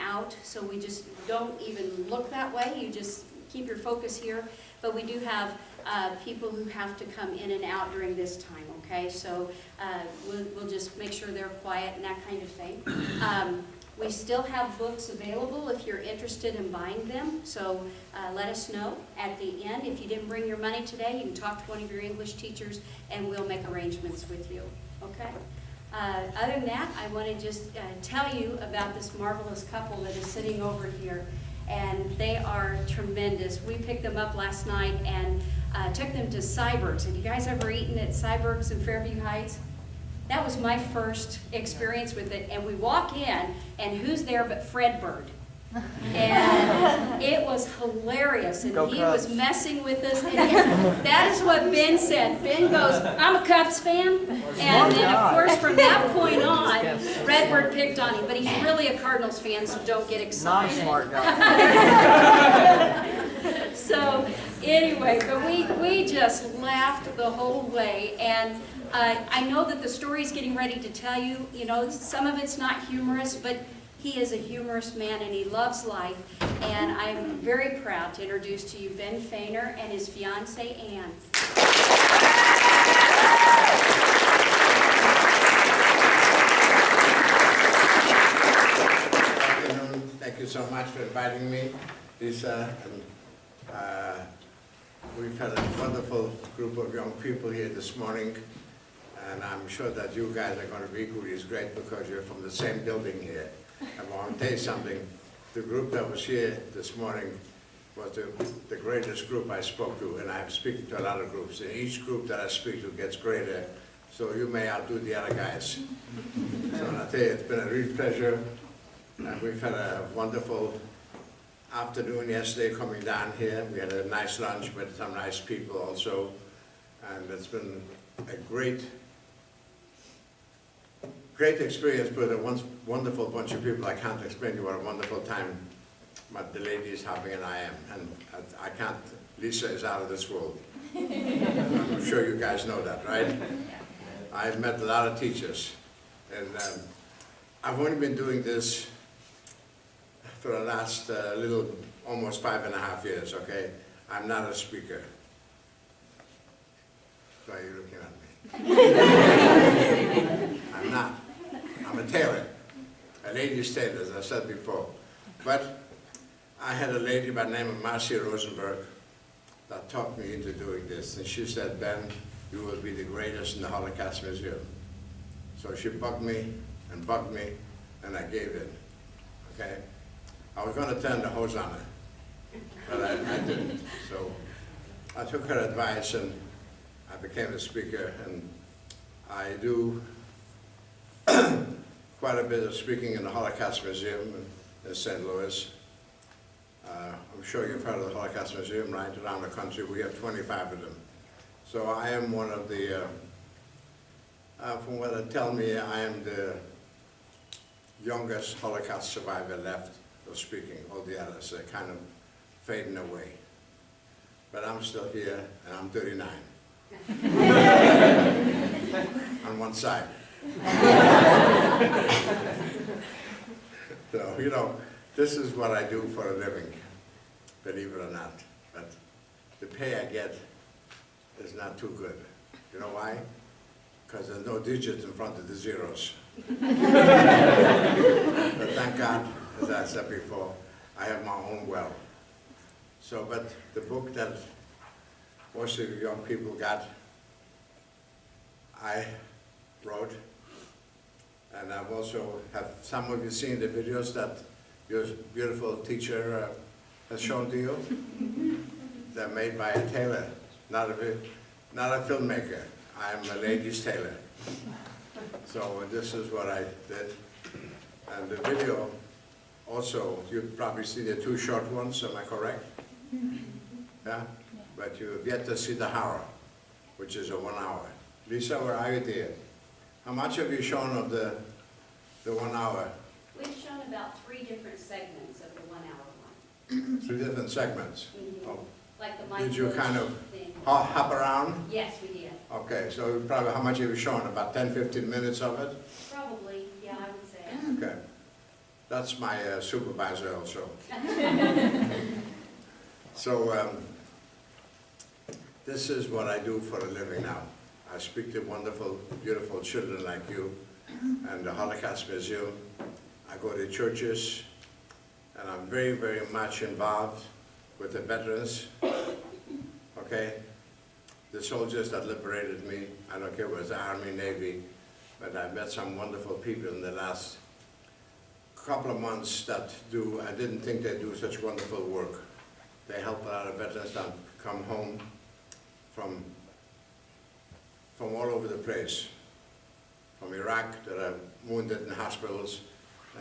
out, so we just don't even look that way. You just keep your focus here. But we do have people who have to come in and out during this time, okay? So we'll just make sure they're quiet and that kind of thing. We still have books available if you're interested in buying them, so let us know at the end. If you didn't bring your money today, you can talk to one of your English teachers and we'll make arrangements with you, okay? Other than that, I want to just tell you about this marvelous couple that is sitting over here, and they are tremendous. We picked them up last night and took them to Cyberg's. Have you guys ever eaten at Cyberg's in Fairview Heights? That was my first experience with it, and we walk in, and who's there but Fred Bird? And it was hilarious, and he was messing with us, and that is what Ben said. Ben goes, I'm a Cubs fan, and then of course from that point on, Fred Bird picked on him, but he's really a Cardinals fan, so don't get excited. Not a smart guy. So anyway, but we just laughed the whole way, and I know that the story's getting ready to tell you, you know, some of it's not humorous, but he is a humorous man and he loves life. And I'm very proud to introduce to you Ben Fainer and his fiancée, Ann. Good afternoon. Thank you so much for inviting me, Lisa. We've had a wonderful group of young people here this morning. And I'm sure that you guys are going to be equally as great because you're from the same building here. I want to tell you something. The group that was here this morning was the greatest group I spoke to, and I'm speaking to a lot of groups. And each group that I speak to gets greater, so you may outdo the other guys. So I tell you, it's been a real pleasure. And we've had a wonderful afternoon yesterday coming down here. We had a nice lunch with some nice people also. And it's been a great experience with a wonderful bunch of people. I can't explain to you what a wonderful time the lady is having and I am. And I can't, Lisa is out of this world. I'm sure you guys know that, right? I've met a lot of teachers. And I've only been doing this for the last almost 5.5 years, okay? I'm not a speaker. Why are you looking at me? I'm not. I'm a tailor, a lady's tailor, as I said before. But I had a lady by the name of Marcia Rosenberg that talked me into doing this. And she said, Ben, you will be the greatest in the Holocaust Museum. So she bugged me, and I gave in, okay? I was going to turn the hose on her, but I didn't. So I took her advice, and I became a speaker, and I do quite a bit of speaking in the Holocaust Museum in St. Louis. I'm sure you've heard of the Holocaust Museum, right? Around the country, we have 25 of them. So I am one of the, from what they tell me, I am the youngest Holocaust survivor left of speaking. All the others are kind of fading away. But I'm still here, and I'm 39. On one side. So, you know, this is what I do for a living, believe it or not. But the pay I get is not too good. You know why? Because there's no digits in front of the zeros. But thank God, as I said before, I have my own well. So, but the book that most of you young people got, I wrote, and I've also have some of you seen the videos that your beautiful teacher has shown to you. They're made by a tailor, not a filmmaker. I'm a lady's tailor. So this is what I did. And the video also, you've probably seen the 2 short ones, am I correct? Yeah? But you have yet to see the horror, which is a 1 hour. Lisa, where are you, dear? How much have you shown of the 1 hour? We've shown about 3 different segments of the 1 hour one. 3 different segments? Mm-hmm. Oh. Like the Did you kind of thing. hop around? Yes, we did. Okay, so probably how much have you shown? About 10, 15 minutes of it? Probably, yeah, I would say. Okay. That's my supervisor also. So this is what I do for a living now. I speak to wonderful, beautiful children like you and the Holocaust Museum. I go to churches, and I'm very, very much involved with the veterans, okay? The soldiers that liberated me. I don't care if it was the Army, Navy, but I met some wonderful people in the last couple of months that I didn't think they'd do such wonderful work. They help a lot of veterans that come home from all over the place, from Iraq that are wounded in hospitals,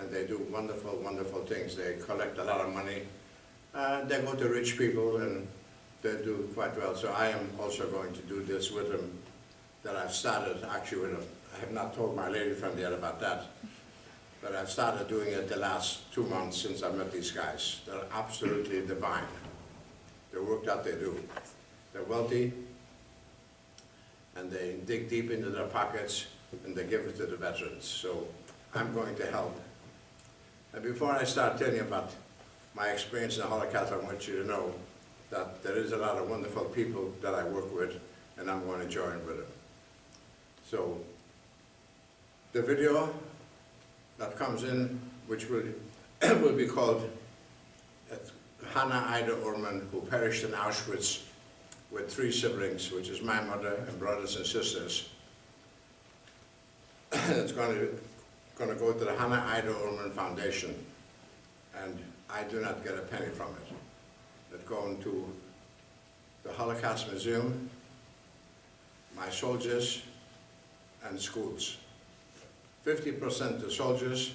and they do wonderful, wonderful things. They collect a lot of money. They go to rich people, and they do quite well. So I am also going to do this with them, that I've started actually with them. I have not told my lady friend yet about that, but I've started doing it the last 2 months since I met these guys. They're absolutely divine. The work that they do. They're wealthy, and they dig deep into their pockets, and they give it to the veterans. So I'm going to help. And before I start telling you about my experience in the Holocaust, I want you to know that there is a lot of wonderful people that I work with, and I'm going to join with them. So the video that comes in, which will, will be called Hannah Ida Orman, who perished in Auschwitz with 3 siblings, which is my mother and brothers and sisters. It's going to go to the Hannah Ida Orman Foundation, and I do not get a penny from it. It's going to the Holocaust Museum, my soldiers, and schools. 50% to soldiers,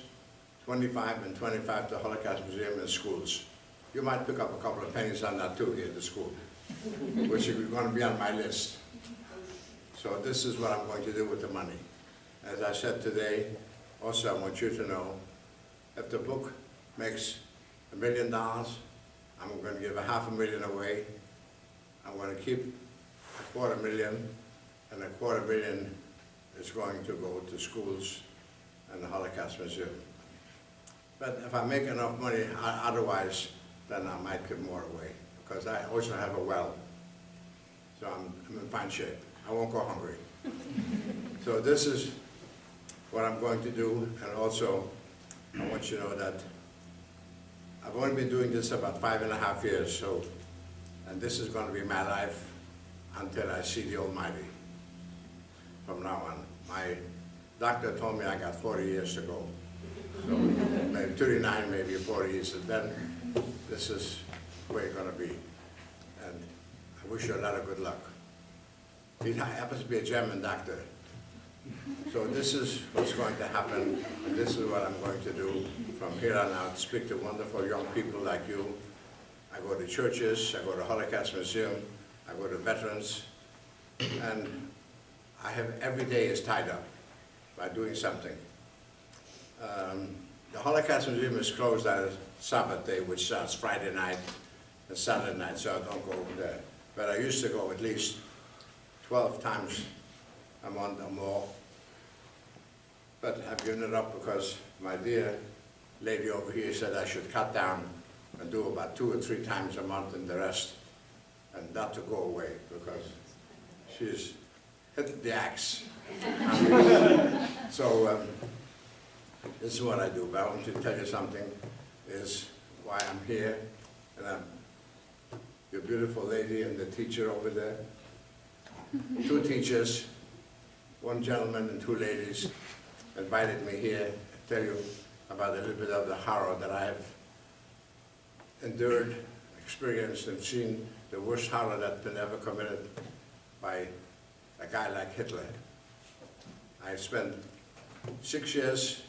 25 and 25 to Holocaust Museum and schools. You might pick up a couple of pennies on that too here at the school, which is going to be on my list. So this is what I'm going to do with the money. As I said today, also I want you to know, if the book makes $1 million, I'm going to give $500,000 away. I'm going to keep $250,000, and $250,000 is going to go to schools and the Holocaust Museum. But if I make enough money otherwise, then I might give more away, because I also have a well. So I'm in fine shape. I won't go hungry. So this is what I'm going to do, and also I want you to know that I've only been doing this about 5.5 years, so, and this is going to be my life until I see the Almighty from now on. My doctor told me I got 40 years to go, so maybe 39, maybe 40 years, and then this is where it's going to be, and I wish you a lot of good luck. He happens to be a German doctor. So this is what's going to happen, and this is what I'm going to do from here on out, speak to wonderful young people like you. I go to churches, I go to Holocaust Museum, I go to veterans, and I have every day is tied up by doing something. The Holocaust Museum is closed on Sabbath day, which starts Friday night and Saturday night, so I don't go over there. But I used to go at least 12 times a month or more. But I've given it up because my dear lady over here said I should cut down and do about 2 or 3 times a month, and the rest, and not to go away, because she's hit the axe. So this is what I do, but I want to tell you something, is why I'm here, and I'm your beautiful lady and the teacher over there. 2 teachers, 1 gentleman and 2 ladies invited me here to tell you about a little bit of the horror that I have endured, experienced, and seen, the worst horror that's been ever committed by a guy like Hitler. I spent 6 years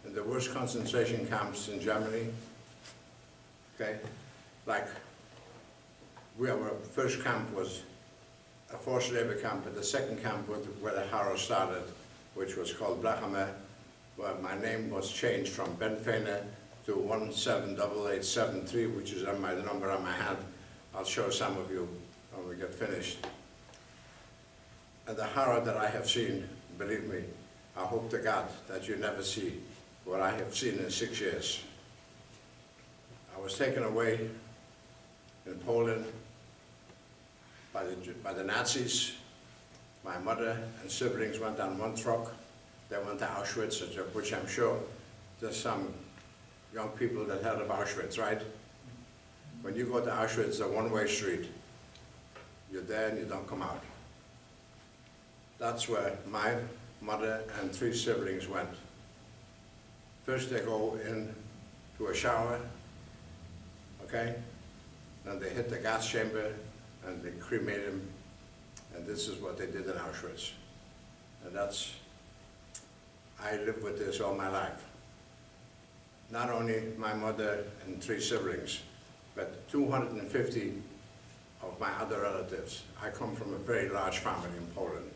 in the worst concentration camps in Germany. Okay, like our first camp was a forced labor camp, but the second camp was where the horror started, which was called Blachame, where my name was changed from Ben Fainer to 178873, which is on the number on my hand. I'll show some of you when we get finished. And the horror that I have seen, believe me, I hope to God that you never see what I have seen in 6 years. I was taken away in Poland by the Nazis. My mother and siblings went on one truck. They went to Auschwitz, which I'm sure there's some young people that heard of Auschwitz, right? When you go to Auschwitz, it's a one-way street. You're there and you don't come out. That's where my mother and 3 siblings went. First they go in to a shower, okay? Then they hit the gas chamber and they cremate him. And this is what they did in Auschwitz. And I lived with this all my life. Not only my mother and 3 siblings, but 250 of my other relatives. I come from a very large family in Poland.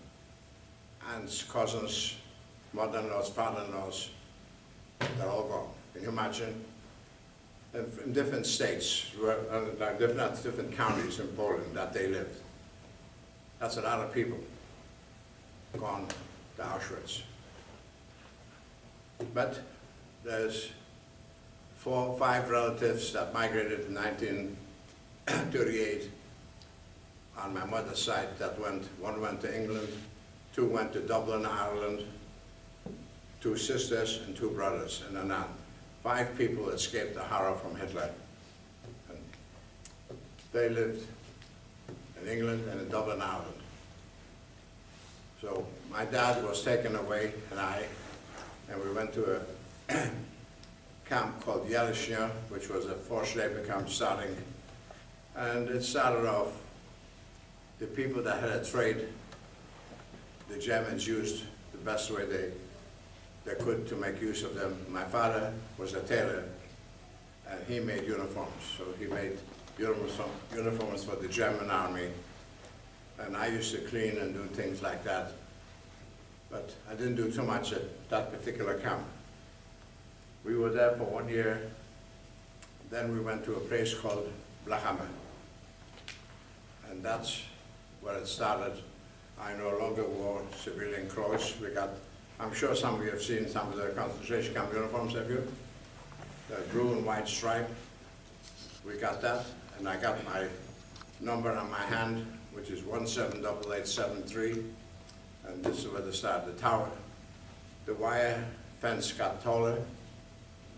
Aunts, cousins, mother-in-laws, father-in-laws, they're all gone. Can you imagine? In different states, different counties in Poland that they lived. That's a lot of people gone to Auschwitz. But there's 4 or 5 relatives that migrated in 1938 on my mother's side that one went to England, 2 went to Dublin, Ireland, 2 sisters and 2 brothers and an aunt. 5 people escaped the horror from Hitler. And they lived in England and in Dublin, Ireland. So my dad was taken away and we went to a camp called Yelishnya, which was a forced labor camp starting. And it started off, the people that had a trade, the Germans used the best way they could to make use of them. My father was a tailor, and he made uniforms. So he made uniforms for the German army, and I used to clean and do things like that. But I didn't do too much at that particular camp. We were there for 1 year. Then we went to a place called Blachame, and that's where it started. I no longer wore civilian clothes. I'm sure some of you have seen some of the concentration camp uniforms, have you? The blue and white stripe. We got that, and I got my number on my hand, which is 178873, and this is where they started. The tower, the wire fence got taller,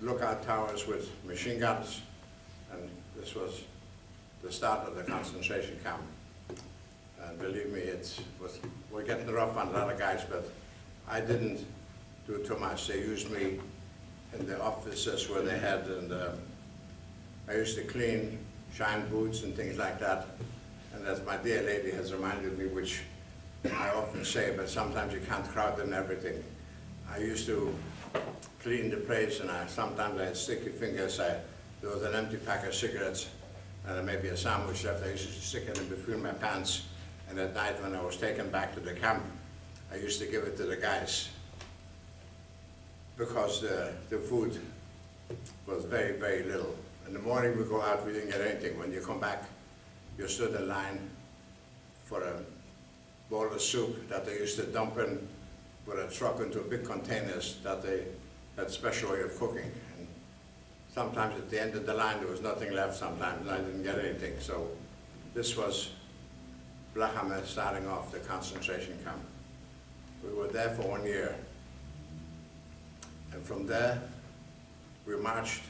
lookout towers with machine guns, and this was the start of the concentration camp. And believe me, we're getting rough on a lot of guys, but I didn't do too much. They used me in the offices where they had, and I used to clean, shine boots and things like that. And as my dear lady has reminded me, which I often say, but sometimes you can't crowd in everything. I used to clean the place, and sometimes I had sticky fingers. There was an empty pack of cigarettes and maybe a sandwich left. I used to stick it in between my pants. And at night when I was taken back to the camp, I used to give it to the guys because the food was very, very little. In the morning we go out, we didn't get anything. When you come back, you stood in line for a bowl of soup that they used to dump in with a truck into big containers that they had a special way of cooking. And sometimes at the end of the line there was nothing left sometimes, and I didn't get anything. So this was Blachame starting off the concentration camp. We were there for 1 year. And from there, we marched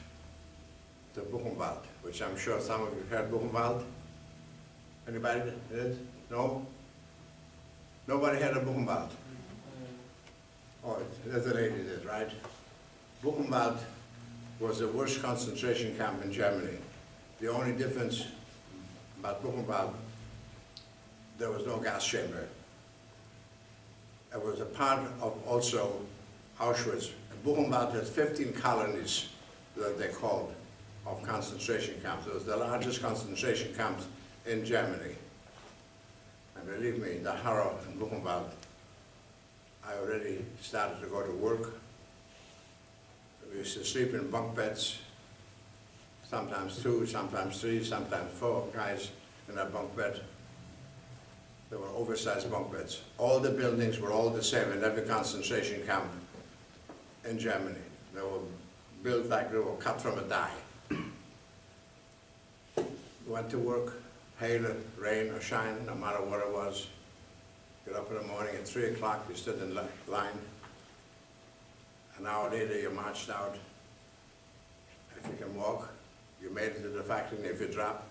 to Buchenwald, which I'm sure some of you heard Buchenwald. Anybody did? No? Nobody heard of Buchenwald? Oh, there's a lady did, right? Buchenwald was the worst concentration camp in Germany. The only difference about Buchenwald, there was no gas chamber. It was a part of also Auschwitz. Buchenwald had 15 colonies that they called of concentration camps. It was the largest concentration camps in Germany. And believe me, the horror in Buchenwald, I already started to go to work. We used to sleep in bunk beds, sometimes 2, sometimes 3, sometimes 4 guys in a bunk bed. They were oversized bunk beds. All the buildings were all the same in every concentration camp in Germany. They were built like they were cut from a die. Went to work, hail, rain, or shine, no matter what it was. Get up in the morning at 3 o'clock, you stood in line. An hour later, you marched out. If you can walk, you made it to the factory, and if you drop,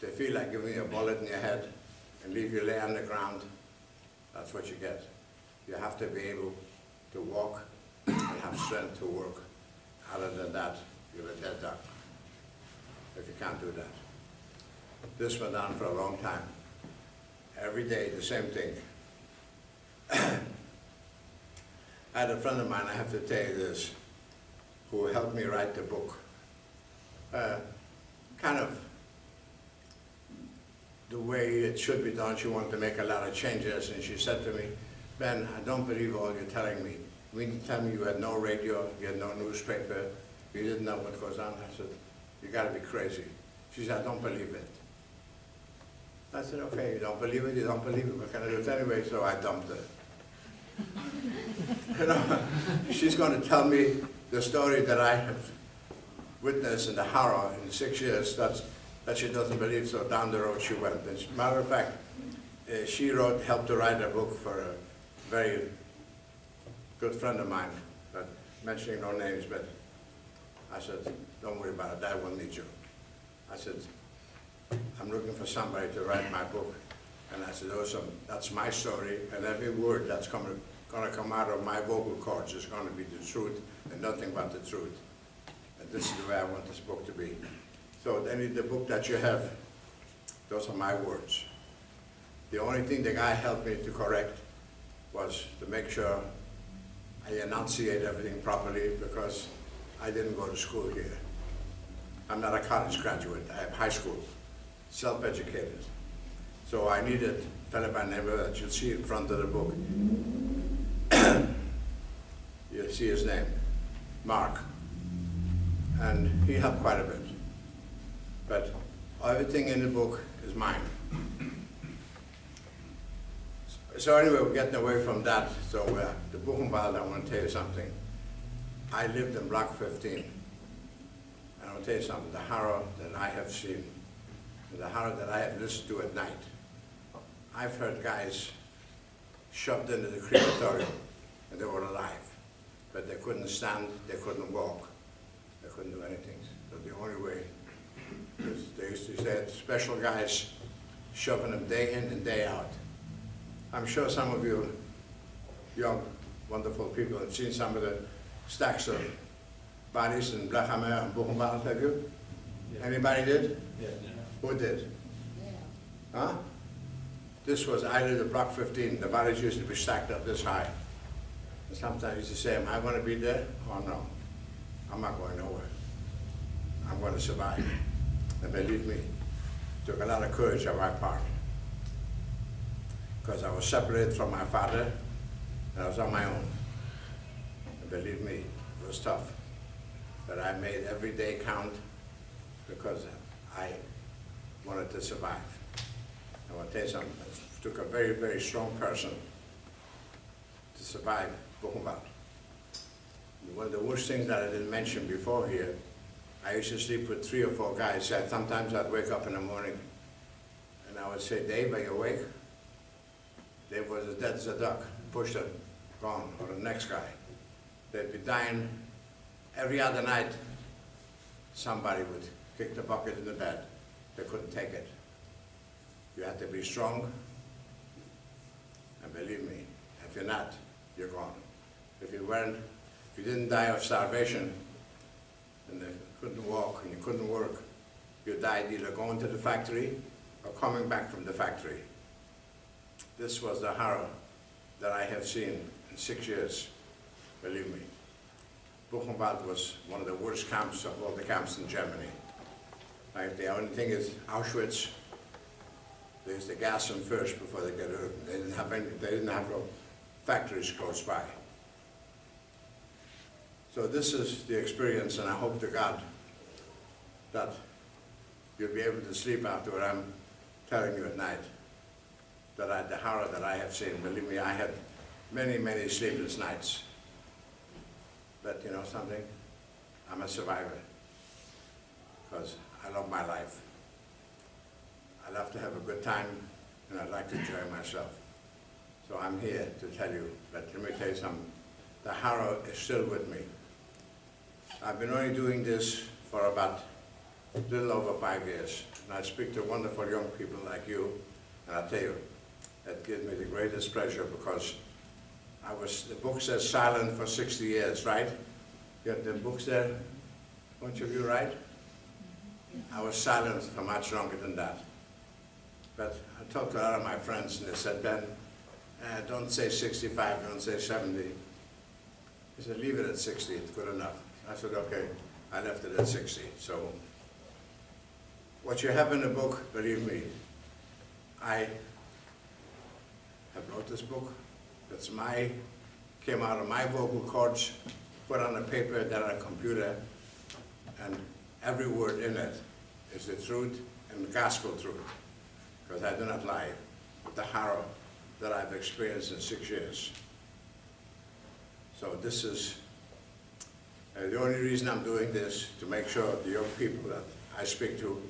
they feel like giving you a bullet in your head and leave you lay on the ground, that's what you get. You have to be able to walk and have strength to work. Other than that, you're a dead duck, if you can't do that. This went on for a long time. Every day, the same thing. I had a friend of mine, I have to tell you this, who helped me write the book. Kind of the way it should be done. She wanted to make a lot of changes, and she said to me, Ben, I don't believe all you're telling me. You mean to tell me you had no radio, you had no newspaper, you didn't know what goes on? I said, you gotta be crazy. She said, I don't believe it. I said, okay, you don't believe it, you don't believe it, what can I do it anyway? So I dumped her. You know, she's going to tell me the story that I have witnessed in the horror in 6 years that she doesn't believe, so down the road she went. As a matter of fact, she helped to write a book for a very good friend of mine, but mentioning no names, but I said, don't worry about it, I will need you. I said, I'm looking for somebody to write my book. And I said, awesome, that's my story, and every word that's going to come out of my vocal cords is going to be the truth and nothing but the truth. And this is the way I want this book to be. So the book that you have, those are my words. The only thing the guy helped me to correct was to make sure I enunciate everything properly, because I didn't go to school here. I'm not a college graduate, I have high school, self-educated. So I needed a fellow by name that you'll see in front of the book. You'll see his name, Mark. And he helped quite a bit. But everything in the book is mine. So anyway, we're getting away from that. So the Buchenwald, I want to tell you something. I lived in Block 15. And I want to tell you something, the horror that I have seen, the horror that I have listened to at night. I've heard guys shoved into the crematorium, and they were alive, but they couldn't stand, they couldn't walk, they couldn't do anything. So the only way, they used to say, special guys shoving them day in and day out. I'm sure some of you young, wonderful people have seen some of the stacks of bodies in Blachhammer and Buchenwald, have you? Yeah. Anybody did? Yeah. Who did? Yeah. Huh? This was either the Block 15. The bodies used to be stacked up this high. And sometimes I used to say, am I going to be there? Oh no, I'm not going nowhere. I'm going to survive. And believe me, it took a lot of courage on my part. Because I was separated from my father, and I was on my own. And believe me, it was tough. But I made every day count, because I wanted to survive. I want to tell you something, it took a very, very strong person to survive Buchenwald. One of the worst things that I didn't mention before here, I used to sleep with 3 or 4 guys. Sometimes I'd wake up in the morning and I would say, Dave, are you awake? Dave was as dead as a duck, pushed it, gone, or the next guy. They'd be dying. Every other night, somebody would kick the bucket in the bed. They couldn't take it. You have to be strong, and believe me, if you're not, you're gone. If you didn't die of starvation, and you couldn't walk and you couldn't work, you died either going to the factory or coming back from the factory. This was the horror that I have seen in 6 years, believe me. Buchenwald was one of the worst camps of all the camps in Germany. Like the only thing is Auschwitz, they used to gas them first before they get hurt. They didn't have no factories close by. So this is the experience, and I hope to God that you'll be able to sleep after what I'm telling you at night. That the horror that I have seen, believe me, I had many, many sleepless nights. But you know something? I'm a survivor because I love my life. I love to have a good time and I like to enjoy myself. So I'm here to tell you, but let me tell you something. The horror is still with me. I've been only doing this for about a little over 5 years. And I speak to wonderful young people like you, and I tell you, that gives me the greatest pleasure because the book says silent for 60 years, right? You have the books there, bunch of you, right? I was silent for much longer than that. But I talked to a lot of my friends and they said, Ben, don't say 65, don't say 70. I said, leave it at 60, it's good enough. I said, okay, I left it at 60. So what you have in the book, believe me, I have wrote this book. That's came out of my vocal cords, put on a paper, then on a computer, and every word in it is the truth and the gospel truth, because I do not lie with the horror that I've experienced in 6 years. So this is the only reason I'm doing this, to make sure the young people that I speak to,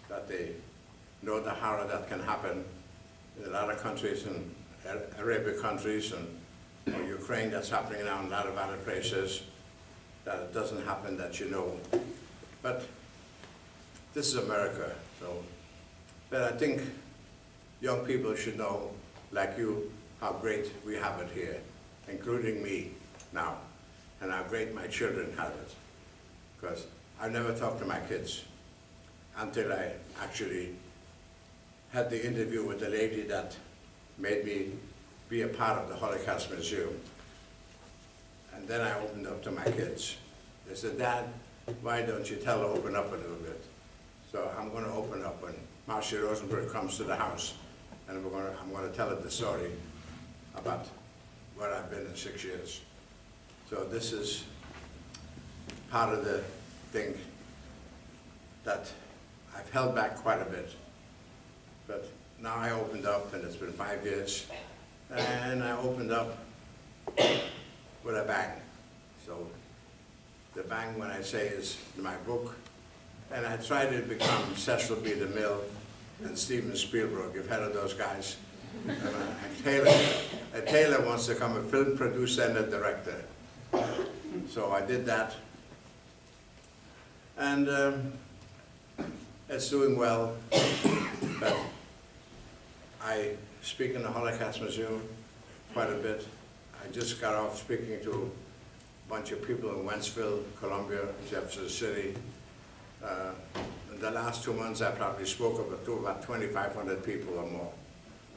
that they know the horror that can happen in a lot of countries, and Arabic countries, and Ukraine, that's happening now in a lot of other places, that it doesn't happen, that you know. But this is America, so. But I think young people should know, like you, how great we have it here, including me now, and how great my children have it. Because I never talked to my kids until I actually had the interview with the lady that made me be a part of the Holocaust Museum. And then I opened up to my kids. They said, Dad, why don't you open up a little bit? So I'm going to open up when Marcia Rosenberg comes to the house, and I'm going to tell her the story about where I've been in 6 years. So this is part of the thing that I've held back quite a bit. But now I opened up, and it's been 5 years, and I opened up with a bang. So the bang, when I say, is my book. And I tried to become Cecil B. DeMille and Steven Spielberg. You've heard of those guys. And Taylor wants to become a film producer and a director. So I did that. And it's doing well. But I speak in the Holocaust Museum quite a bit. I just got off speaking to a bunch of people in Wentzville, Columbia, Jefferson City. In the last 2 months, I probably spoke to about 2,500 people or more,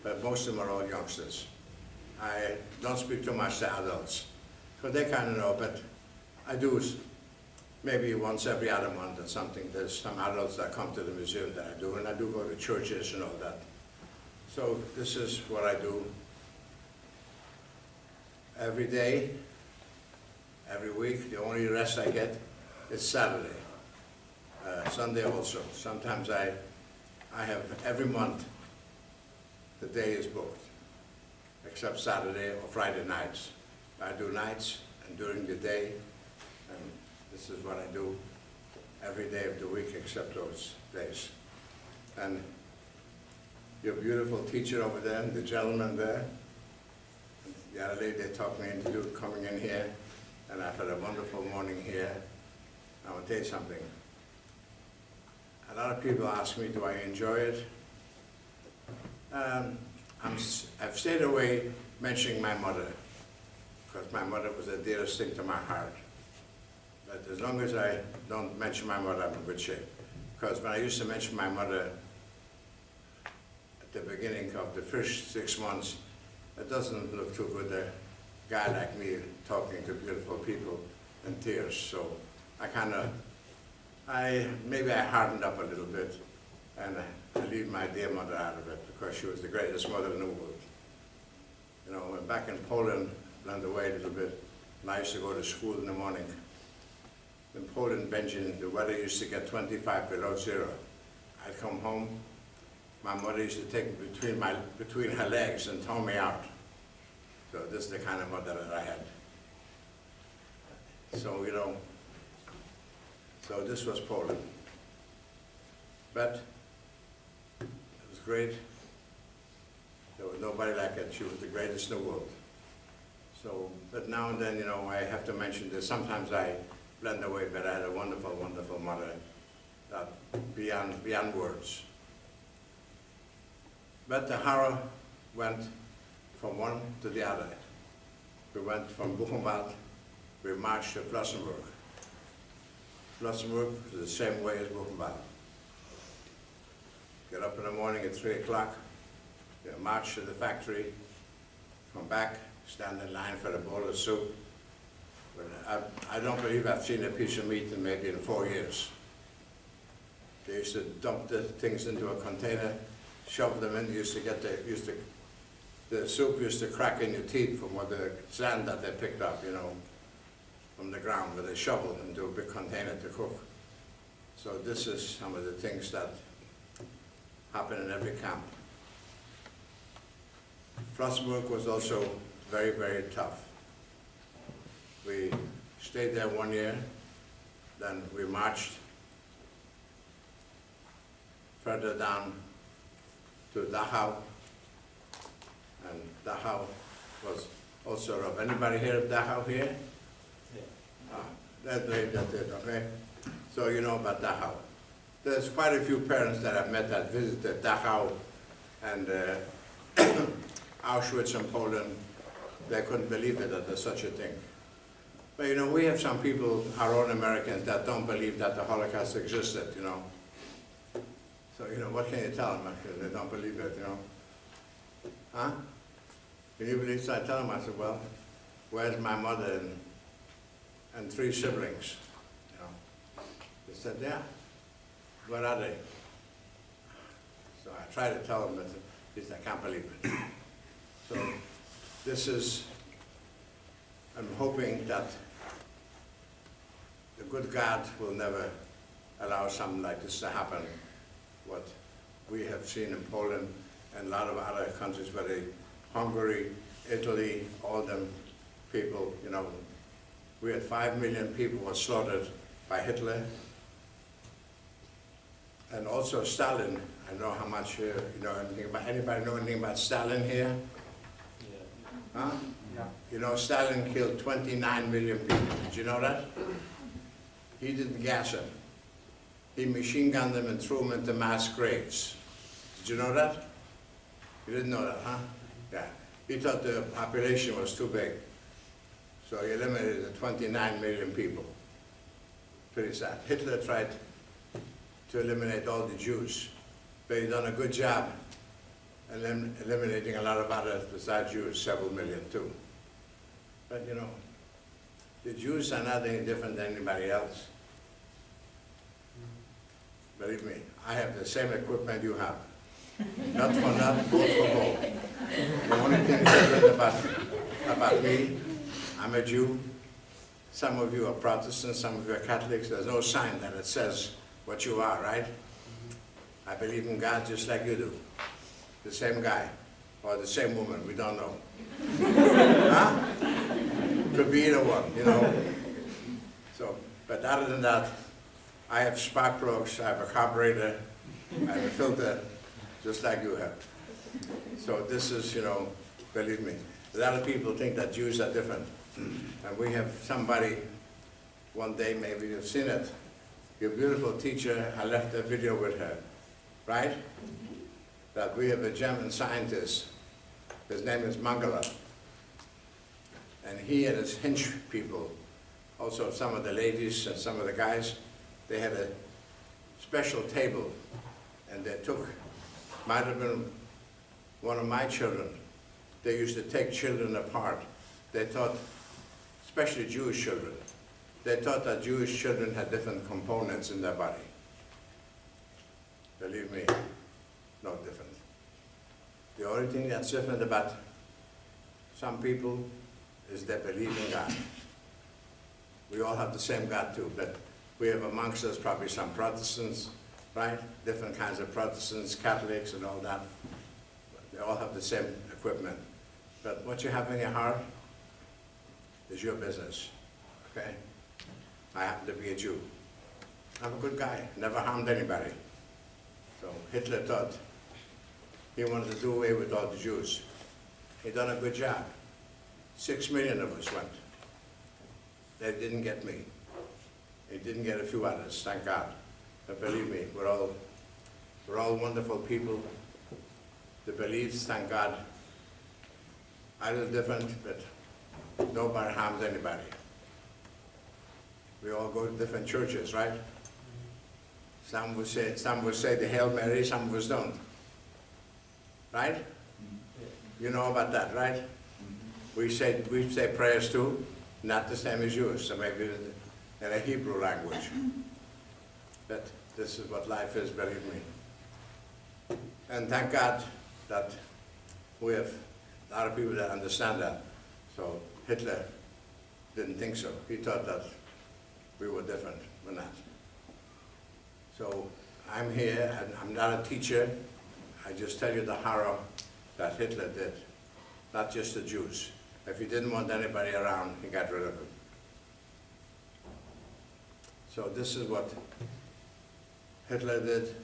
but most of them are all youngsters. I don't speak too much to adults, because they kind of know, but I do maybe once every other month or something. There's some adults that come to the museum that I do, and I do go to churches and all that. So this is what I do every day, every week. The only rest I get is Saturday. Sunday also. Sometimes I have every month the day is booked, except Saturday or Friday nights. I do nights and during the day, and this is what I do every day of the week except those days. And your beautiful teacher over there, and the gentleman there, the other lady, they talked me into coming in here, and I've had a wonderful morning here. I want to tell you something. A lot of people ask me, do I enjoy it? I've stayed away mentioning my mother, because my mother was the dearest thing to my heart. But as long as I don't mention my mother, I'm in good shape. Because when I used to mention my mother at the beginning of the first 6 months, it doesn't look too good, a guy like me talking to beautiful people in tears. So maybe I hardened up a little bit, and I leave my dear mother out of it, because she was the greatest mother in the world. You know, when back in Poland, learned away a little bit, and I used to go to school in the morning. In Poland, Benjamin, the weather used to get 25 below zero. I'd come home, my mother used to take me between her legs and throw me out. So this is the kind of mother that I had. So, you know, so this was Poland. But it was great. There was nobody like it. She was the greatest in the world. So, but now and then, you know, I have to mention this. Sometimes I blend away, but I had a wonderful, wonderful mother that beyond words. But the horror went from one to the other. We went from Buchenwald, we marched to Flossenburg. Flossenburg was the same way as Buchenwald. Get up in the morning at 3 o'clock, march to the factory, come back, stand in line for a bowl of soup. But I don't believe I've seen a piece of meat in maybe in 4 years. They used to dump the things into a container, shove them in. The soup used to crack in your teeth from what the sand that they picked up, you know, from the ground with a shovel into a big container to cook. So this is some of the things that happen in every camp. Flossenburg was also very, very tough. We stayed there 1 year, then we marched further down to Dachau, and Dachau was also rough. Anybody hear of Dachau here? Yeah. That's it, okay? So you know about Dachau. There's quite a few parents that I've met that visited Dachau and Auschwitz in Poland. They couldn't believe it that there's such a thing. But you know, we have some people, our own Americans, that don't believe that the Holocaust existed, you know. So, you know, what can you tell them if they don't believe it, you know? Huh? Can you believe so? I tell them, I said, well, where's my mother and 3 siblings? You know? They said, yeah. Where are they? So I try to tell them, but at least I can't believe it. So this is, I'm hoping that the good God will never allow something like this to happen. What we have seen in Poland and a lot of other countries, where Hungary, Italy, all them people, you know, we had 5 million people were slaughtered by Hitler. And also Stalin. I know how much, you know anything about, anybody know anything about Stalin here? Yeah. Huh? Yeah. You know, Stalin killed 29 million people. Did you know that? He didn't gas them. He machine gunned them and threw them into mass graves. Did you know that? You didn't know that, huh? Yeah. He thought the population was too big. So he eliminated 29 million people. Pretty sad. Hitler tried to eliminate all the Jews, but he done a good job eliminating a lot of others besides Jews, several million too. But you know, the Jews are not any different than anybody else. Believe me, I have the same equipment you have. Not for nut, both for both. The only thing different about me, I'm a Jew. Some of you are Protestants, some of you are Catholics. There's no sign that it says what you are, right? I believe in God just like you do. The same guy, or the same woman, we don't know. Huh? Could be either one, you know. So, but other than that, I have spark plugs, I have a carburetor, I have a filter, just like you have. So this is, you know, believe me, a lot of people think that Jews are different. And we have somebody, one day maybe you've seen it, your beautiful teacher, I left a video with her, right? That we have a German scientist, his name is Mangala. And he and his hench people, also some of the ladies and some of the guys, they had a special table, and they took, might have been one of my children. They used to take children apart. They thought, especially Jewish children, they thought that Jewish children had different components in their body. Believe me, no different. The only thing that's different about some people is they believe in God. We all have the same God too, but we have amongst us probably some Protestants, right? Different kinds of Protestants, Catholics and all that. They all have the same equipment. But what you have in your heart is your business, okay? I happen to be a Jew. I'm a good guy, never harmed anybody. So Hitler thought he wanted to do away with all the Jews. He done a good job. 6 million of us went. They didn't get me. He didn't get a few others, thank God. But believe me, we're all wonderful people. The beliefs, thank God, are a little different, but nobody harms anybody. We all go to different churches, right? Some would say the Hail Mary, some of us don't. Right? You know about that, right? We say prayers too, not the same as yours, so maybe in a Hebrew language. But this is what life is, believe me. And thank God that we have a lot of people that understand that. So Hitler didn't think so. He thought that we were different. We're not. So I'm here, and I'm not a teacher. I just tell you the horror that Hitler did, not just the Jews. If he didn't want anybody around, he got rid of them. So this is what Hitler did.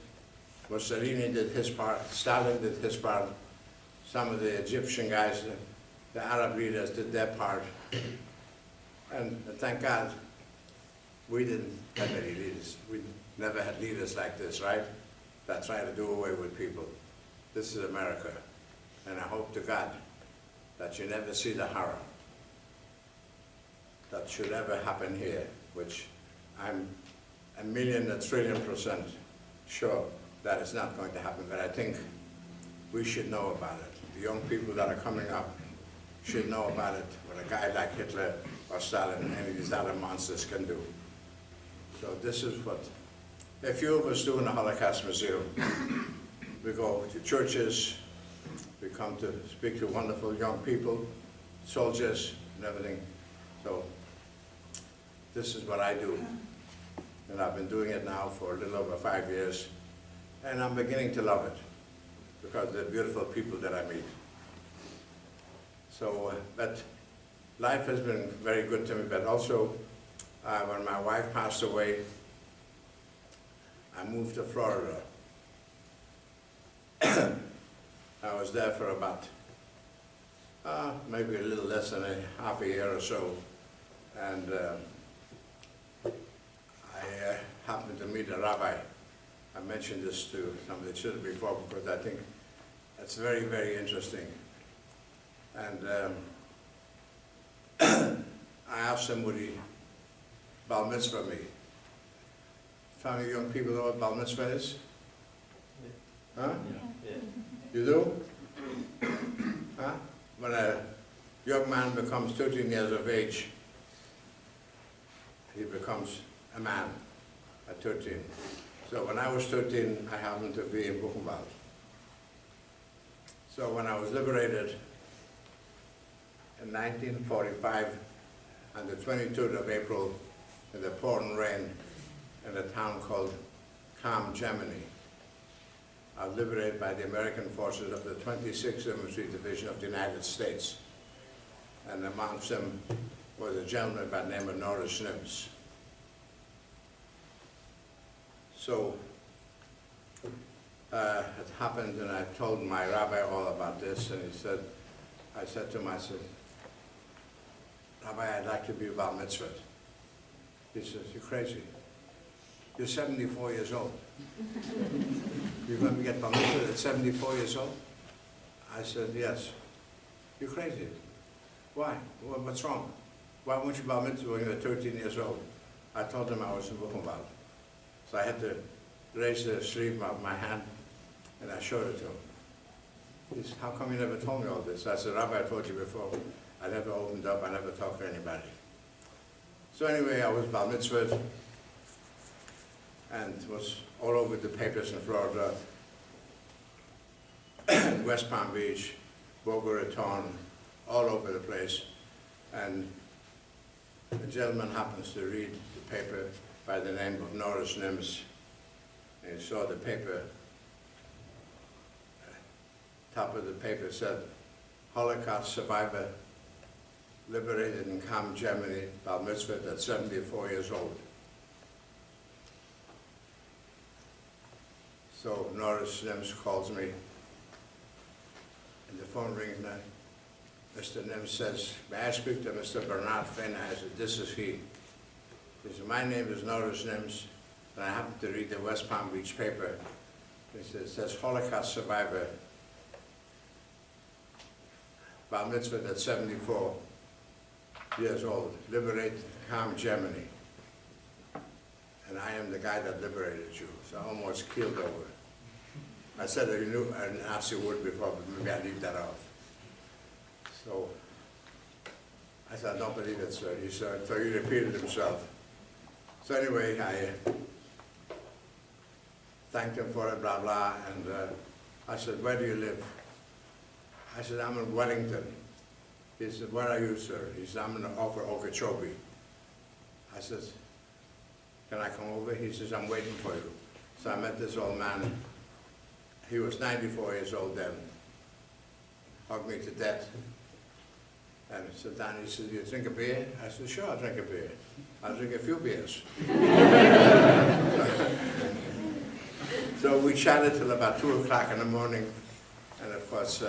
Mussolini did his part. Stalin did his part. Some of the Egyptian guys, the Arab leaders did their part. And thank God, we didn't have any leaders. We never had leaders like this, right? That try to do away with people. This is America. And I hope to God that you never see the horror that should ever happen here, which I'm 1,000,000,000,000,000% sure that is not going to happen, but I think we should know about it. The young people that are coming up should know about it, what a guy like Hitler or Stalin and any of these other monsters can do. So this is what a few of us do in the Holocaust Museum. We go to churches, we come to speak to wonderful young people, soldiers and everything. So this is what I do. And I've been doing it now for a little over 5 years. And I'm beginning to love it because they're beautiful people that I meet. So, but life has been very good to me, but also when my wife passed away, I moved to Florida. I was there for about maybe a little less than half a year or so, and I happened to meet a rabbi. I mentioned this to some of the children before because I think it's very, very interesting. And I asked him would he bar mitzvah me. How many young people know what bar mitzvah is? Huh? Yeah. You do? Huh? When a young man becomes 13 years of age, he becomes a man at 13. So when I was 13, I happened to be in Buchenwald. So when I was liberated in 1945, on the 23rd of April, in the pouring rain, in a town called Cham, Germany, I was liberated by the American forces of the 26th Infantry Division of the United States. And amongst them was a gentleman by the name of Norris Nims. So it happened, and I told my rabbi all about this, and I said to him, I said, Rabbi, I'd like to be bar mitzvah. He says, you're crazy. You're 74 years old. You're going to get bar mitzvah at 74 years old? I said, yes. You're crazy. Why? What's wrong? Why won't you bar mitzvah when you're 13 years old? I told him I was in Buchenwald. So I had to raise the sleeve of my hand, and I showed it to him. He said, how come you never told me all this? I said, Rabbi, I told you before. I never opened up, I never talked to anybody. So anyway, I was bar mitzvahed, and it was all over the papers in Florida, West Palm Beach, Boca Raton, all over the place. And the gentleman happens to read the paper by the name of Norris Nims, and he saw the paper. Top of the paper said, Holocaust survivor liberated in Kam, Germany, Bar Mitzvah at 74 years old. So Norris Nims calls me, and the phone rings, and Mr. Nims says, may I speak to Mr. Bernard Fainer? I said, this is he. He said, my name is Norris Nims, and I happen to read the West Palm Beach paper. He says, it says Holocaust survivor, Bar Mitzvah at 74 years old, liberated Kam, Germany. And I am the guy that liberated you. So I almost keeled over. I said I knew I asked you would before, but maybe I'll leave that off. So I said, I don't believe it, sir. He said, so he repeated himself. So anyway, I thanked him for it, blah, blah, and I said, where do you live? I said, I'm in Wellington. He said, where are you, sir? He said, I'm in Okeechobee. I said, can I come over? He says, I'm waiting for you. So I met this old man. He was 94 years old then. Hugged me to death. And he sat down, he said, do you drink a beer? I said, sure, I'll drink a beer. I'll drink a few beers. So we chatted till about 2 o'clock in the morning. And of course,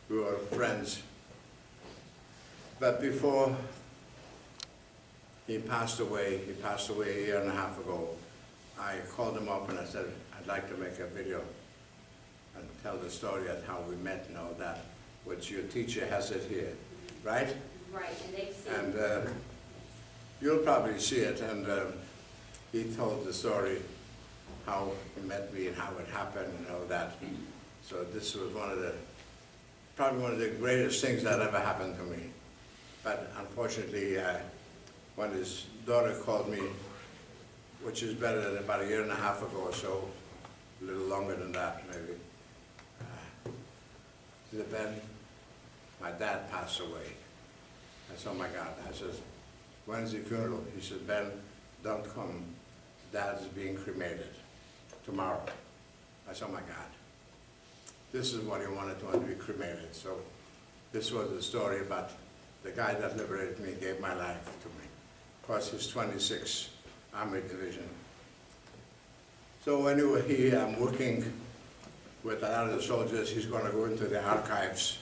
we were friends. But before he passed away a year and a half ago, I called him up and I said, I'd like to make a video and tell the story of how we met and all that, which your teacher has it here, right? Right, and they've seen. And you'll probably see it, and he told the story, how he met me and how it happened and all that. So this was probably one of the greatest things that ever happened to me. But unfortunately, when his daughter called me, which is better than about a year and a half ago or so, a little longer than that maybe, she said, Ben, my dad passed away. I said, oh my God. I said, when's the funeral? He said, Ben, don't come. Dad is being cremated tomorrow. I said, oh my God. This is what he wanted to be cremated. So this was the story about the guy that liberated me, gave my life to me. Of course, his 26th Army Division. So anyway, I'm working with a lot of the soldiers. He's going to go into the archives,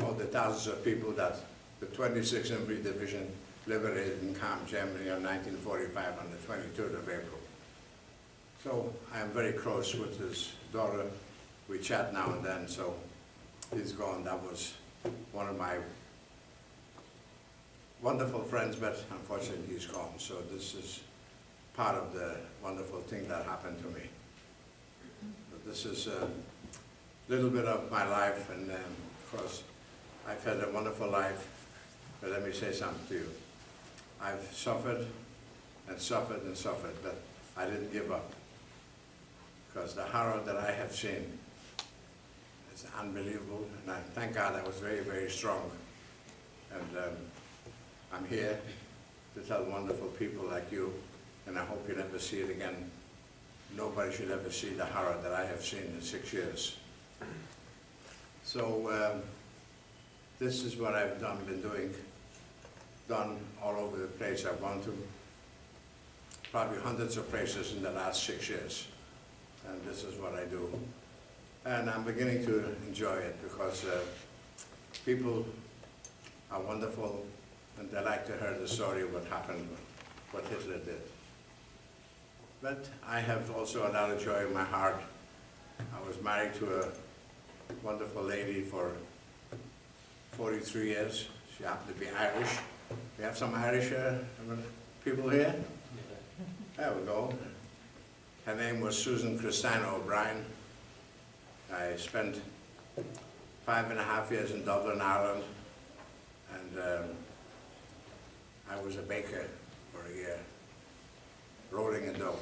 all the thousands of people that the 26th Army Division liberated in Kam, Germany in 1945 on the 23rd of April. So I am very close with his daughter. We chat now and then, so he's gone. That was one of my wonderful friends, but unfortunately he's gone. So this is part of the wonderful thing that happened to me. But this is a little bit of my life, and of course, I've had a wonderful life, but let me say something to you. I've suffered and suffered and suffered, but I didn't give up, because the horror that I have seen is unbelievable, and I thank God I was very, very strong. And I'm here to tell wonderful people like you, and I hope you never see it again. Nobody should ever see the horror that I have seen in 6 years. So this is what I've been doing all over the place. I've gone to probably hundreds of places in the last 6 years, and this is what I do. And I'm beginning to enjoy it, because people are wonderful, and they like to hear the story of what happened, what Hitler did. But I have also a lot of joy in my heart. I was married to a wonderful lady for 43 years. She happened to be Irish. We have some Irish people here? There we go. Her name was Susan Christina O'Brien. I spent 5.5 years in Dublin, Ireland, and I was a baker for a year, rolling in dough.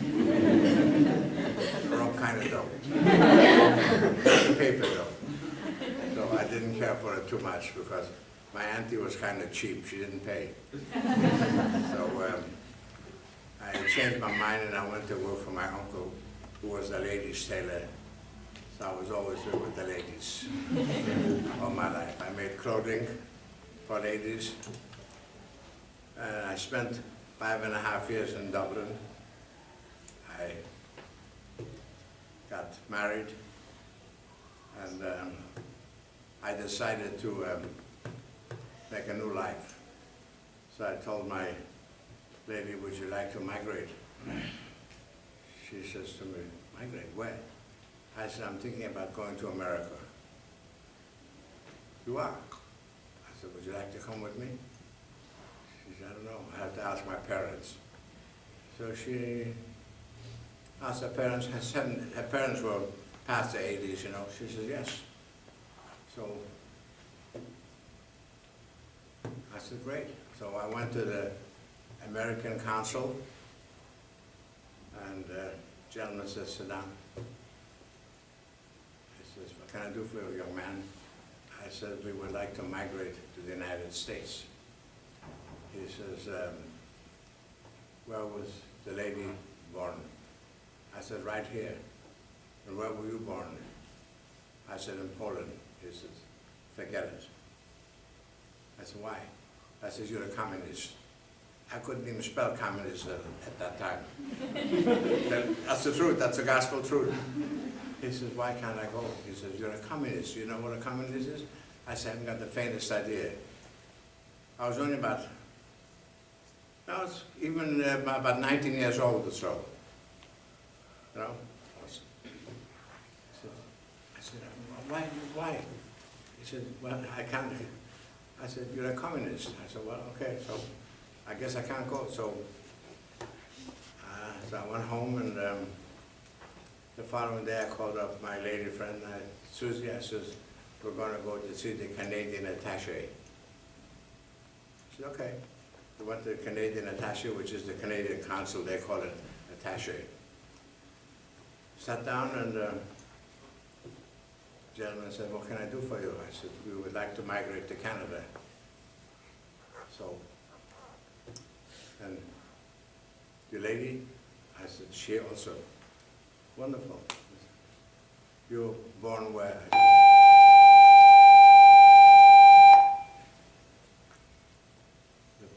The wrong kind of dough. Paper dough. So I didn't care for it too much, because my auntie was kind of cheap. She didn't pay. So I changed my mind, and I went to work for my uncle, who was a ladies' tailor. So I was always with the ladies all my life. I made clothing for ladies. And I spent 5.5 years in Dublin. I got married, and I decided to make a new life. So I told my lady, would you like to migrate? She says to me, migrate, where? I said, I'm thinking about going to America. You are? I said, would you like to come with me? She said, I don't know, I have to ask my parents. So she asked her parents, her parents were past the 80s, you know. She said, yes. So I said, great. So I went to the American Consul, and the gentleman says, sit down. He says, what can I do for you, young man? I said, we would like to migrate to the United States. He says, where was the lady born? I said, right here. And where were you born? I said, in Poland. He says, forget it. I said, why? I said, you're a communist. I couldn't even spell communist at that time. That's the truth, that's the gospel truth. He says, why can't I go? He says, you're a communist. You know what a communist is? I said, I haven't got the faintest idea. I was only about, I was even about 19 years old or so. You know? I said, why? He said, well, I can't. I said, you're a communist. I said, well, okay, so I guess I can't go. So I went home, and the following day I called up my lady friend, Susie. I says, we're going to go to see the Canadian attaché. She said, okay. We went to the Canadian attaché, which is the Canadian consul. They call it attaché. Sat down, and the gentleman said, what can I do for you? I said, we would like to migrate to Canada. So, and the lady, I said, she also. Wonderful. You're born where?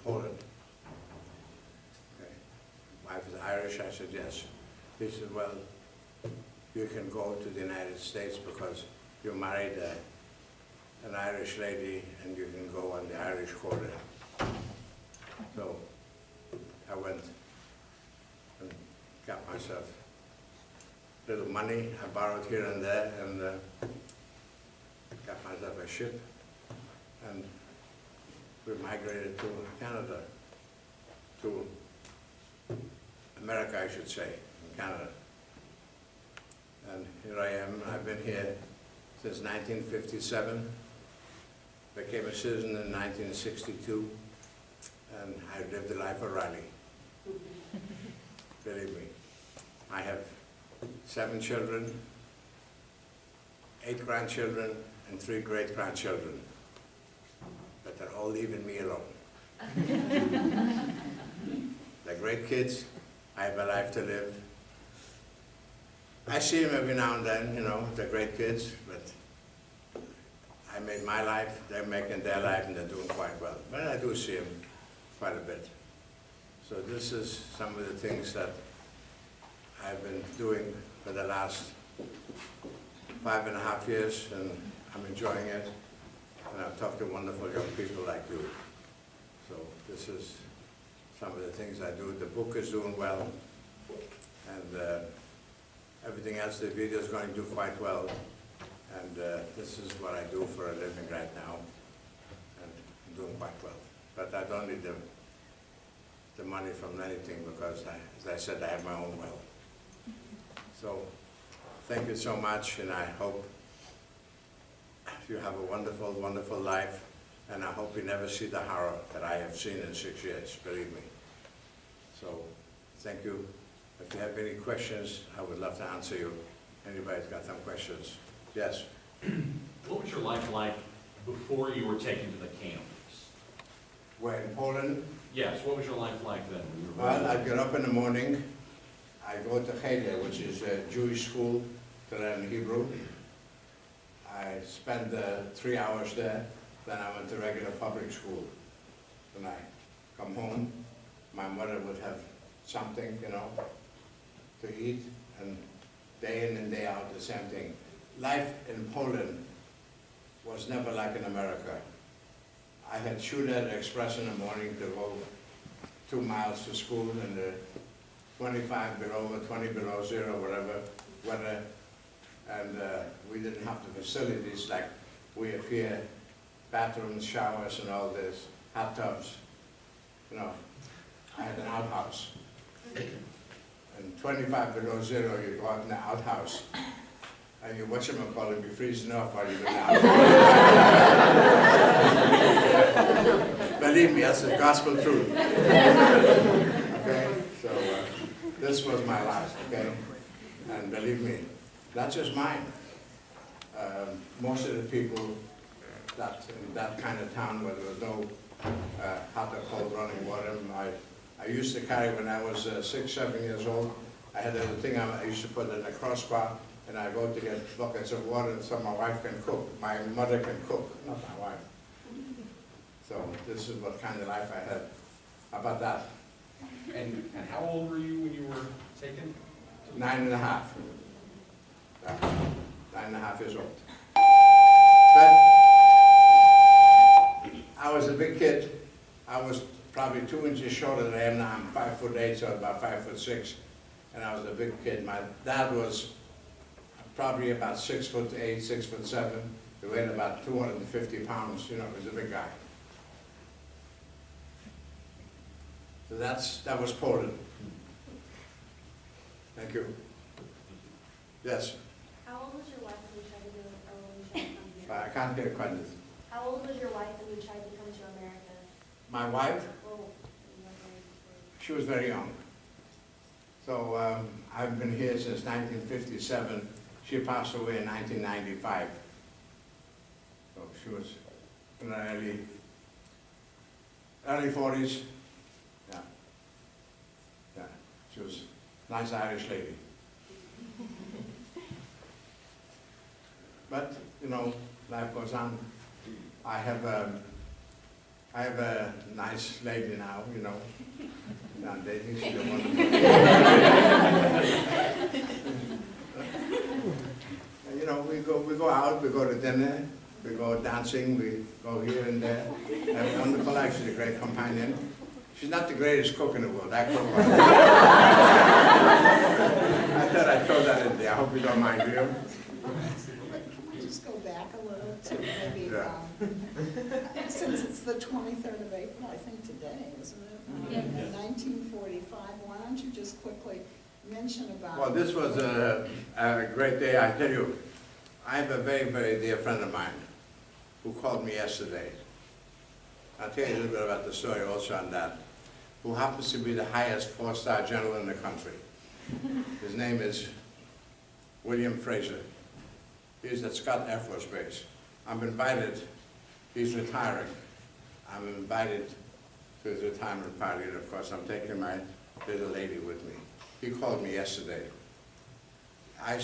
Poland. Okay. Wife is Irish. I said, yes. He said, well, you can go to the United States because you married an Irish lady, and you can go on the Irish quota. So I went and got myself a little money. I borrowed here and there, and got myself a ship, and we migrated to Canada, to America, I should say, in Canada. And here I am. I've been here since 1957, became a citizen in 1962, and I've lived the life of Riley. Believe me. I have 7 children, 8 grandchildren, and 3 great-grandchildren. But they're all leaving me alone. They're great kids. I have a life to live. I see them every now and then, you know, they're great kids, but I made my life, they're making their life, and they're doing quite well. But I do see them quite a bit. So this is some of the things that I've been doing for the last 5.5 years, and I'm enjoying it. And I've talked to wonderful young people like you. So this is some of the things I do. The book is doing well, and everything else, the video is going to do quite well. And this is what I do for a living right now, and I'm doing quite well. But I don't need the money from anything because, as I said, I have my own wealth. So thank you so much, and I hope you have a wonderful, wonderful life, and I hope you never see the horror that I have seen in 6 years, believe me. So, thank you. If you have any questions, I would love to answer you. Anybody's got some questions? Yes? What was your life like before you were taken to the camps? Where, in Poland? Yes, what was your life like then? Well, I get up in the morning, I go to Cheder, which is a Jewish school to learn Hebrew. I spent 3 hours there, then I went to regular public school. When I come home, my mother would have something, you know, to eat, and day in and day out, the same thing. Life in Poland was never like in America. I had shoot at the Express in the morning to go 2 miles to school in the 25 below or 20 below zero, whatever weather, and we didn't have the facilities like we have here, bathrooms, showers, and all this, hot tubs. You know, I had an outhouse. And 25 below zero, you go out in the outhouse, and you watch them call and be freezing off while you're in the outhouse. Believe me, that's the gospel truth. Okay, so this was my life, okay? And believe me, not just mine. Most of the people that in that kind of town where there was no hot or cold running water, I used to carry when I was 6, 7 years old. I had a thing I used to put in a crossbar, and I go to get buckets of water so my wife can cook. My mother can cook, not my wife. So this is what kind of life I had. How about that? And how old were you when you were taken? 9 and a half. Yeah, 9 and a half years old. But I was a big kid. I was probably 2 inches shorter than I am now. I'm 5'8", so about 5'6", and I was a big kid. My dad was probably about 6'8", 6'7". He weighed about 250 pounds. You know, he was a big guy. So that was Poland. Thank you. Yes, How old was your wife when you tried to do it, or when you tried to come here? I can't hear quite this. How old was your wife when you tried to come to America? My wife, Well, you weren't married before. she was very young. So I've been here since 1957. She passed away in 1995. So she was in her early 40s. Yeah. Yeah. She was a nice Irish lady. But, you know, life goes on. I have a nice lady now, you know. I'm dating, she's a wonderful. You know, we go out, we go to dinner, we go dancing, we go here and there. I have a wonderful life, she's a great companion. She's not the greatest cook in the world, I cook well. I thought I'd throw that in there, I hope you don't mind, do you? Just go back a little to maybe, Yeah. since it's the 23rd of April, I think today, isn't it? In 1945, why don't you just quickly mention about... Well, this was a great day, I tell you. I have a very, very dear friend of mine who called me yesterday. I'll tell you a little bit about the story also on that. Who happens to be the highest 4-star general in the country. His name is William Fraser. He's at Scott Air Force Base. I'm invited, he's retiring. I'm invited to his retirement party, and of course I'm taking my little lady with me. He called me yesterday. I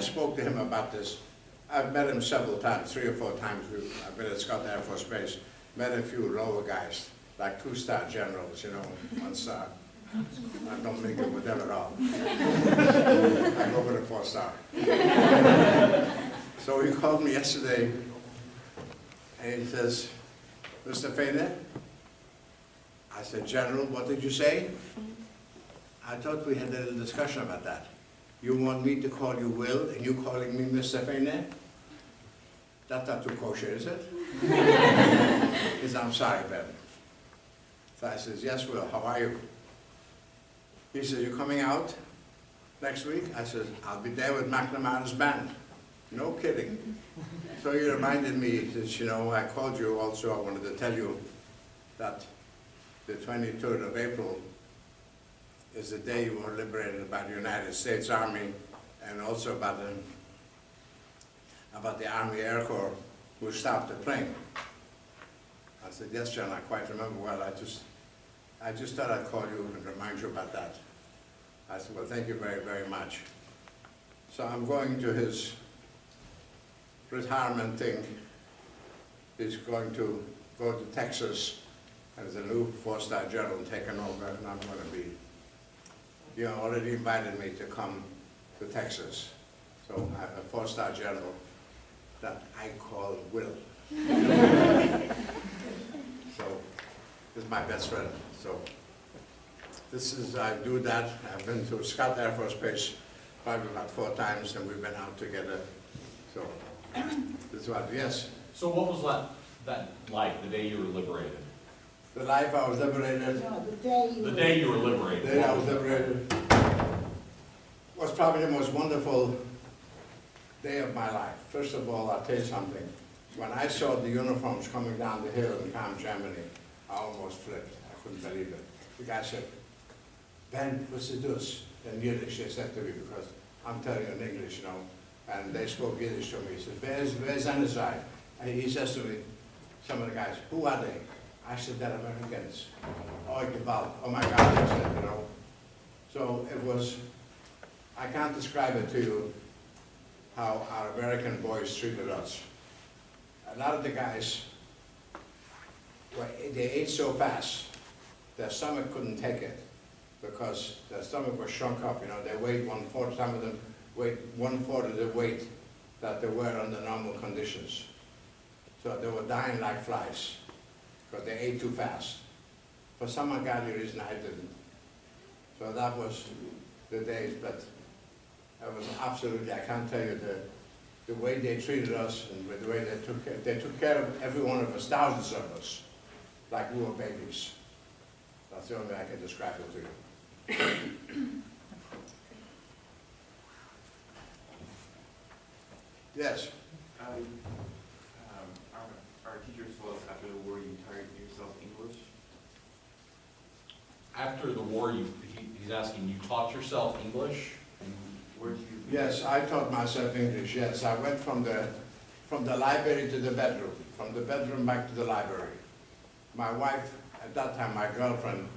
spoke to him about this. I've met him several times, 3 or 4 times. I've been at Scott Air Force Base, met a few lower guys, like 2-star generals, you know, 1-star. I don't make it with them at all. I go for the 4-star. So he called me yesterday, and he says, Mr. Fainer? I said, General, what did you say? I thought we had a little discussion about that. You want me to call you Will, and you calling me Mr. Fainer? That's not too kosher, is it? He said, I'm sorry, Ben. So I says, yes, Will, how are you? He says, you coming out next week? I said, I'll be there with McNamara's band. No kidding. So he reminded me that, you know, I called you also, I wanted to tell you that the 23rd of April is the day you were liberated by the United States Army, and also about the Army Air Corps who stopped the plane. I said, yes, John, I quite remember well. I just thought I'd call you and remind you about that. I said, well, thank you very, very much. So I'm going to his retirement thing. He's going to go to Texas as a new four-star general taken over, and I'm going to be, you already invited me to come to Texas. So I have a four-star general that I call Will. So this is my best friend. So this is, I do that. I've been to Scott Air Force Base probably about 4 times, and we've been out together. So this is what, yes. So what was that like, the day you were liberated? The life I was liberated, No, the day you. The day you were liberated? the day I was liberated, was probably the most wonderful day of my life. First of all, I'll tell you something. When I saw the uniforms coming down the hill in Camp Germany, I almost flipped. I couldn't believe it. The guy said, "Ben, what's it dus?" In Yiddish, they said to me, because I'm telling you in English, you know, and they spoke Yiddish to me. He said, where's Anasai? And he says to me, some of the guys, who are they? I said, they're Americans. Oh, Gewalt. Oh my God, I said, you know. So it was, I can't describe it to you, how our American boys treated us. A lot of the guys, well, they ate so fast, their stomach couldn't take it, because their stomach was shrunk up, you know, they weighed 1/4, some of them weighed 1/4 of the weight that they were under normal conditions. So they were dying like flies, because they ate too fast. For some ungodly reason, I didn't. So that was the days, but it was absolutely, I can't tell you the way they treated us and the way they took care of every one of us, thousands of us, like we were babies. That's the only way I can describe it to you. Yes. Our teachers told us after the war you taught yourself English. After the war, he's asking, you taught yourself English? And where did you? Yes, I taught myself English, yes. I went from the library to the bedroom, from the bedroom back to the library. My wife, at that time, my girlfriend,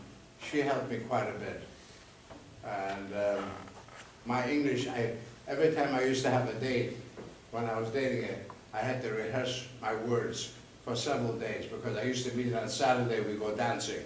she helped me quite a bit. And my English, every time I used to have a date, when I was dating her, I had to rehearse my words for several days, because I used to meet on Saturday, we go dancing.